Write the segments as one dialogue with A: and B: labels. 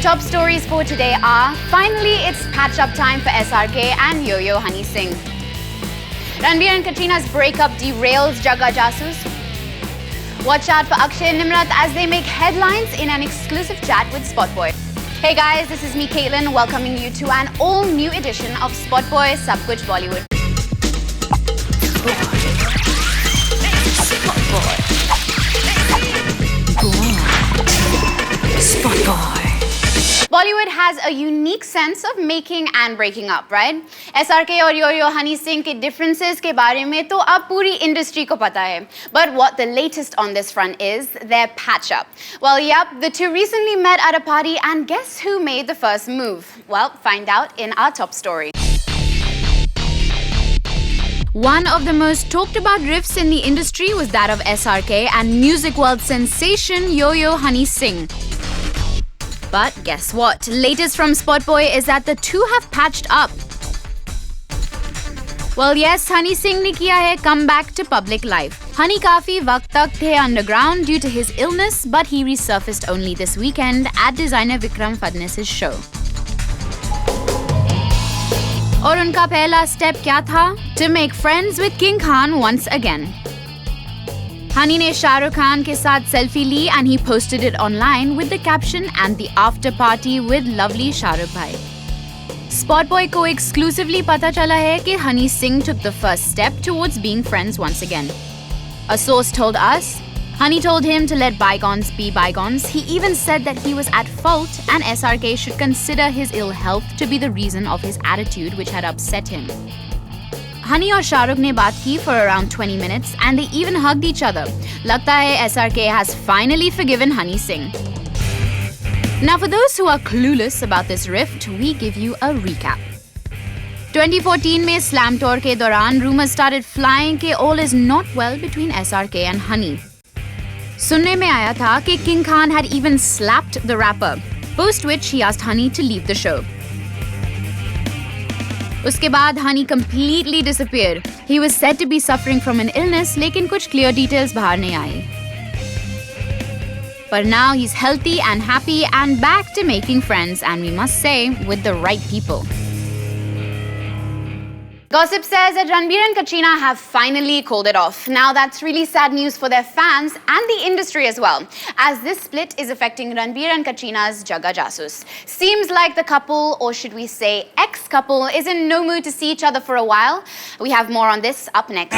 A: top stories for today are, finally it's patch-up time for SRK and Yo-Yo Honey Singh. Ranbir and Katrina's breakup derails Jagga Jasoos. Watch out for Akshay and Nimrat as they make headlines in an exclusive chat with Spotboy. Hey guys, this is me Caitlin welcoming you to an all-new edition of Spotboy Sab Kuch Bollywood. Spotboy. Bollywood has a unique sense of making and breaking up, right? SRK और Yo-Yo Honey Singh के differences के बारे में तो अब पूरी industry को पता है. But what the latest on this front is their patch up. Well, yep, the two recently met at a party and guess who made the first move? Well, find out in our top story. One of the most talked about riffs in the industry was that of SRK and music world sensation Yo-Yo Honey Singh. But guess what? Latest from Spotboy is that the two have patched up. Well, yes, Honey Singh ने किया है comeback to public life. Honey काफी वक्त तक थे underground due to his illness, but he resurfaced only this weekend at designer Vikram Fadnis's show. और उनका पहला step क्या था? To make friends with King Khan once again. Honey ने शाहरुख खान के साथ सेल्फी ली and he posted it online with the caption and the after party with lovely Shahrukh भाई. Spotboy को exclusively पता चला है कि Honey Singh took the first step towards being friends once again. A source told us, Honey told him to let bygones be bygones. He even said that he was at fault and SRK should consider his ill health to be the reason of his attitude which had upset him. Honey और शाहरुख ने बात की for around 20 minutes and they even hugged each other. लगता है SRK has finally forgiven Honey Singh. Now for those who are clueless about this rift, we give you a recap. 2014 में Slam Tour के दौरान rumors started flying कि all is not well between SRK and Honey. सुनने में आया था कि King Khan had even slapped the rapper, post which he asked Honey to leave the show. उसके बाद Honey completely disappeared. He was said to be suffering from an illness, लेकिन कुछ clear details बाहर नहीं आई. But now he's healthy and happy and back to making friends, and we must say, with the right people. Gossip says that Ranbir and Katrina have finally called it off. Now that's really sad news for their fans and the industry as well, as this split is affecting Ranbir and Katrina's Jagga Jasoos. Seems like the couple, or should we say ex-couple, is in no mood to see each other for a while. We have more on this up next.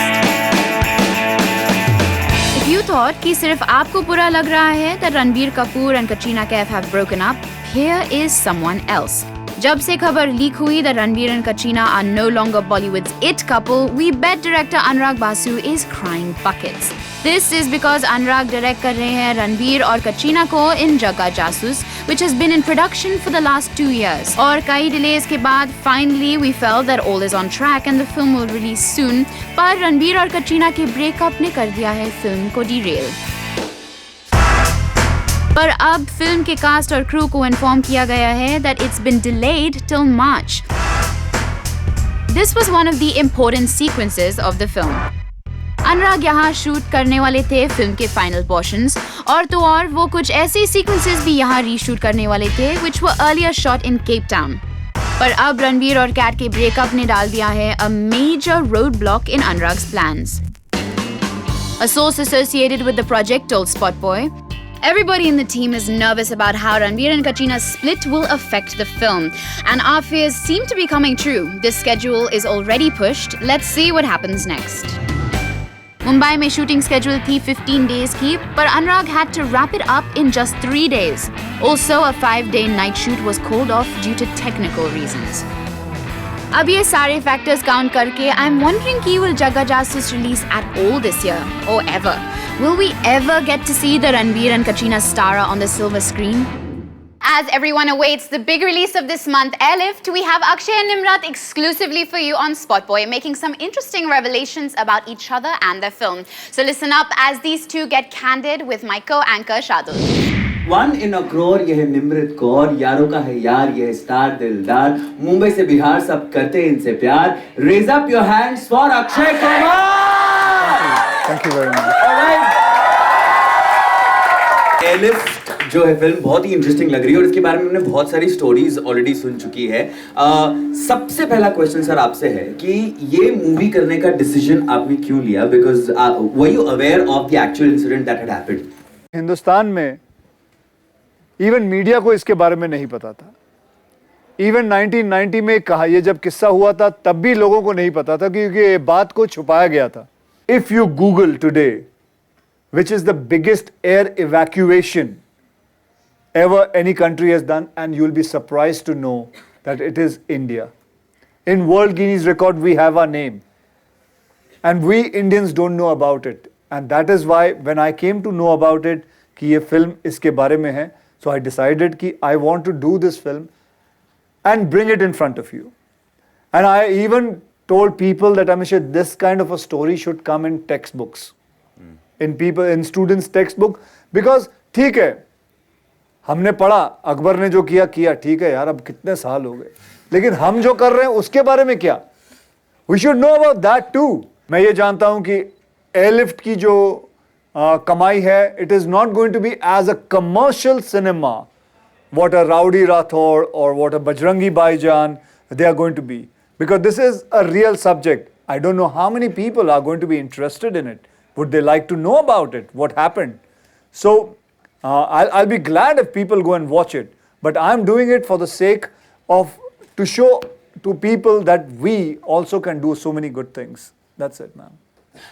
A: If you thought कि सिर्फ आपको बुरा लग रहा है that Ranbir Kapoor and Katrina Kaif have broken up, here is someone else. जब से खबर लीक हुई that Ranbir and Katrina are no longer Bollywood's it couple, we bet director Anurag Basu is crying buckets. This is because Anurag direct कर रहे हैं Ranbir और Katrina को in Jagga Jasoos, which has been in production for the last 2 years. और कई delays के बाद finally we felt that all is on track and the film will release soon. पर Ranbir और Katrina के breakup ने कर दिया है film को derail. पर अब फिल्म के कास्ट और क्रू को इन्फॉर्म किया गया है that it's been delayed till March. This was one of the important sequences of the film. अनुराग यहाँ शूट करने वाले थे फिल्म के फाइनल पोर्शंस और तो और वो कुछ ऐसे सीक्वेंसेस भी यहाँ रीशूट करने वाले थे which were earlier shot in Cape Town. पर अब रणबीर और कैट के ब्रेकअप ने डाल दिया है a major roadblock in Anurag's plans. A source associated with the project told Spotboy, everybody in the team is nervous about how Ranbir and Katrina's split will affect the film, and our fears seem to be coming true. This schedule is already pushed. Let's see what happens next. Mumbai में shooting schedule थी 15 days की, but Anurag had to wrap it up in just 3 days. Also, a 5-day night shoot was called off due to technical reasons. अब ये सारे factors count करके, I'm wondering कि will Jagga Jasoos release at all this year, or ever? Will we ever get to see the Ranbir and Katrina star on the silver screen? As everyone awaits the big release of this month, Airlift, we have Akshay and Nimrat exclusively for you on Spotboy, making some interesting revelations about each other and their film. So listen up as these two get candid with my co-anchor Shadul.
B: 1 in a crore ये है निमृत कौर, यारों का है यार ये है star दिलदार, मुंबई से बिहार सब करते हैं इनसे प्यार. Raise up your hands for Akshay Kumar.
C: Thank you very much.
B: All right. Airlift जो है फिल्म बहुत ही इंटरेस्टिंग लग रही है और इसके बारे में हमने बहुत सारी स्टोरीज ऑलरेडी सुन चुकी है। सबसे पहला क्वेश्चन सर आपसे है कि ये मूवी करने का डिसीजन आपने क्यों लिया? Because were you aware of the actual incident that had happened?
C: Hindustan में इवन मीडिया को इसके बारे में नहीं पता था। इवन 1990 में कहा, ये जब किस्सा हुआ था तब भी लोगों को नहीं पता था क्योंकि ये बात को छुपाया गया था। If you Google today which is the biggest air evacuation ever any country has done, and you'll be surprised to know that it is India. In World Guinness Record we have our name and we Indians don't know about it, and that is why when I came to know about it कि ये film इसके बारे में है, so I decided कि I want to do this film and bring it in front of you. And I even told people that Amish, this kind of a story should come in textbooks. in students textbook, because ठीक है हमने पढ़ा, अकबर ने जो किया किया, ठीक है यार, अब कितने साल हो गए, लेकिन हम जो कर रहे हैं उसके बारे में क्या? We should know about that too. मैं ये जानता हूं कि एयरलिफ्ट की जो कमाई है, it is not going to be as a commercial cinema what a Rowdy Rathod or what a Bajrangi Bhaijaan they are going to be, because this is a real subject. I don't know how many people are going to be interested in it. Would they like to know about it? What happened? So I'll be glad if people go and watch it. But I'm doing it for the sake of to show to people that we also can do so many good things. That's it, ma'am.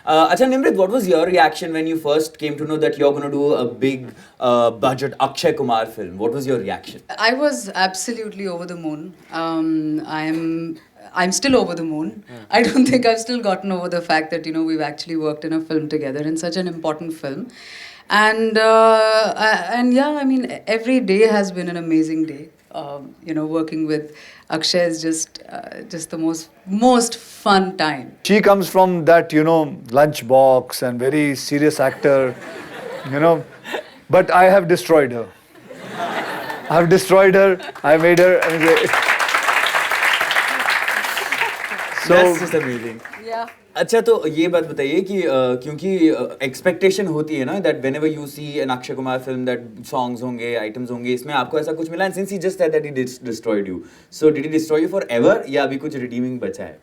B: Acha Nimrit, what was your reaction when you first came to know that you're going to do a big budget Akshay Kumar film? What was your reaction?
D: I was absolutely over the moon. I'm still over the moon. I don't think I've still gotten over the fact that, you know, we've actually worked in a film together, in such an important film. And yeah, I mean, every day has been an amazing day. You know, working with Akshay is just the most fun time.
C: She comes from that, you know, lunchbox and very serious actor, you know, but I have destroyed her. I made her. So,
B: that's just amazing.
D: Yeah.
B: अच्छा, तो ये बात बताइए कि क्योंकि expectation होती है ना that whenever you see an Akshay Kumar film that songs होंगे, items होंगे, इसमें आपको ऐसा कुछ मिला, and since he just said that he destroyed you, so did he destroy you forever या अभी कुछ redeeming बचा है?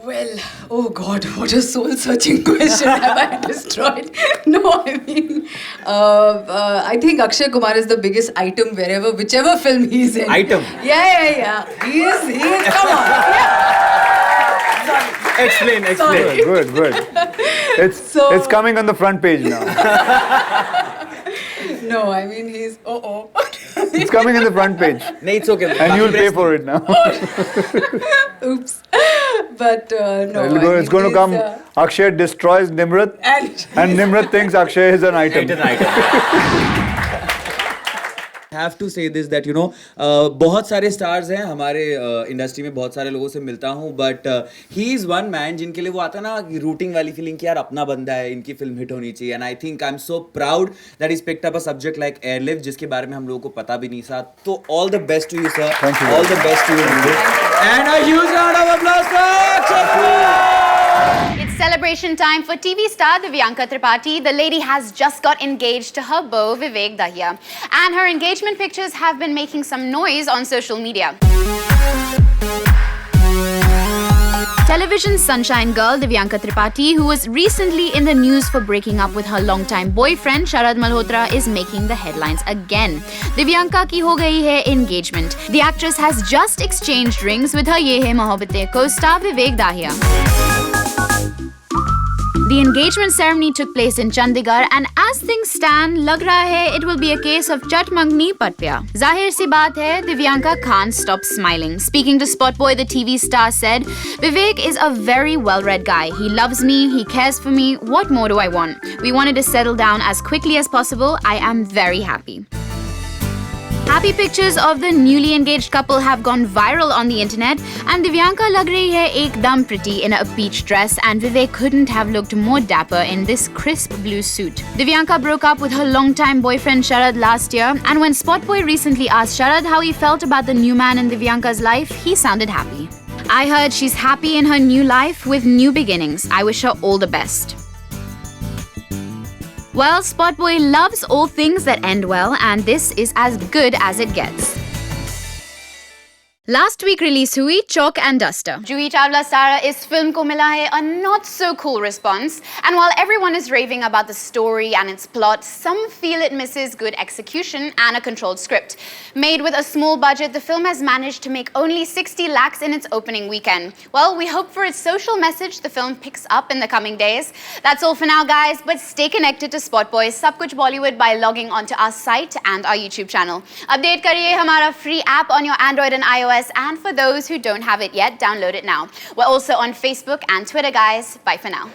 D: Well, oh God, what a soul-searching question. Have I destroyed? No, I mean, I think Akshay Kumar is the biggest item whichever film he's in.
B: Item?
D: Yeah. He is, come on. Yeah.
B: Explain.
C: Good. It's coming on the front page now.
D: No, I mean, he's,
C: It's coming in the front page.
B: No, it's okay.
C: And you'll pay for it now.
D: Oops. But no.
C: It's going to come, Akshay destroys Nimrat and Nimrat thinks Akshay is an item.
B: I have to say this that you know बहुत सारे stars हैं हमारे industry में, बहुत सारे लोगों से मिलता हूँ, but he is one man जिनके लिए वो आता है ना रूटिंग वाली फीलिंग कि यार अपना बंदा है, इनकी फिल्म हिट होनी चाहिए, and I think I'm so proud that he's picked up a subject like Airlift जिसके बारे में हम लोगों को पता भी नहीं था. तो all the best to you, sir.
C: Thank you.
B: All the best to you, and a huge round of applause for Akshay Kumar.
A: It's celebration time for TV star Divyanka Tripathi. The lady has just got engaged to her beau Vivek Dahiya, and her engagement pictures have been making some noise on social media. Television sunshine girl Divyanka Tripathi, who was recently in the news for breaking up with her longtime boyfriend Sharad Malhotra, is making the headlines again. Divyanka ki ho gayi hai engagement. The actress has just exchanged rings with her Ye Hai Mohabbatein co-star Vivek Dahiya. The engagement ceremony took place in Chandigarh, and as things stand, lag raha hai it will be a case of Chat Mangni Patpya. Zahir si baat hai, Divyanka can't stop smiling. Speaking to Spotboy, the TV star said, "Vivek is a very well-read guy. He loves me, he cares for me. What more do I want? We wanted to settle down as quickly as possible. I am very happy." Happy pictures of the newly engaged couple have gone viral on the internet, and Divyanka lag rahi hai ekdam pretty in a peach dress, and Vivek couldn't have looked more dapper in this crisp blue suit. Divyanka broke up with her longtime boyfriend Sharad last year, and when Spotboy recently asked Sharad how he felt about the new man in Divyanka's life, he sounded happy. "I heard she's happy in her new life with new beginnings. I wish her all the best." Well, Spotboy loves all things that end well, and this is as good as it gets. Last week release हुई Chalk and Duster.
E: Juhi Chawla Sara इस film को मिला है a not so cool response, and while everyone is raving about the story and its plot, some feel it misses good execution and a controlled script. Made with a small budget, the film has managed to make only 60 lakhs in its opening weekend. Well, we hope for its social message the film picks up in the coming days. That's all for now, guys, but stay connected to Spotboy Sab Kuch Bollywood by logging onto our site and our YouTube channel. Update kariye hamara free app on your Android and iOS, and for those who don't have it yet, download it now. We're also on Facebook and Twitter, guys. Bye for now.